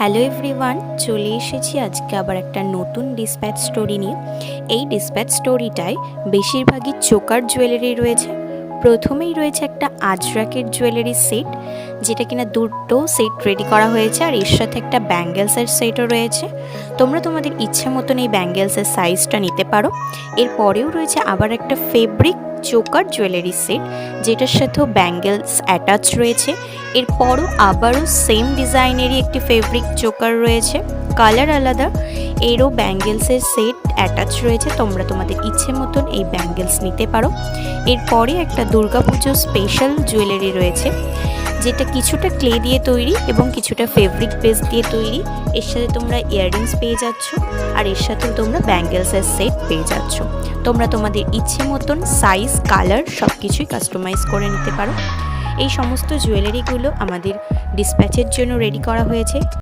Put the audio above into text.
Hello everyone, চলে এসেছি আজকে আবার একটা নতুন ডিসপ্যাচ স্টোরি নিয়ে। এই ডিসপ্যাচ স্টোরিটায় বেশিরভাগই চোকার জুয়েলারি রয়েছে। প্রথমেই রয়েছে একটা আজরাকের জুয়েলারি সেট, যেটা কিনা দুটো সেট রেডি করা হয়েছে, আর এর সাথে একটা ব্যাঙ্গেলসের সেটও রয়েছে। তোমরা তোমাদের ইচ্ছে মতন এই ব্যাঙ্গেলসের সাইজটা নিতে পারো। এরপরেও রয়েছে আবার একটা ফেব্রিক চোকার জুয়েলারি সেট, যেটার সাথেও ব্যাঙ্গেলস অ্যাটাচ রয়েছে। এরপরও আবারও সেম ডিজাইনেরই একটি ফেব্রিক চোকার রয়েছে, কালার আলাদা, এরও ব্যাঙ্গেলসের সেট অ্যাটাচ রয়েছে। তোমরা তোমাদের ইচ্ছে মতন এই ব্যাঙ্গেলস নিতে পারো। এরপরে একটা দুর্গাপুজো স্পেশাল জুয়েলারি রয়েছে, যেটা কিছুটা ক্লে দিয়ে তৈরি এবং কিছুটা ফেব্রিক বেস দিয়ে তৈরি। এর সাথে তোমরা ইয়াররিংস পেয়ে যাচ্ছ, আর এর সাথেও তোমরা ব্যাঙ্গেলসের সেট পেয়ে যাচ্ছ। তোমরা তোমাদের ইচ্ছে মতন সাইজ, কালার সব কিছুই কাস্টমাইজ করে নিতে পারো। এই সমস্ত জুয়েলারিগুলো আমাদের ডিসপ্যাচের জন্য রেডি করা হয়েছে।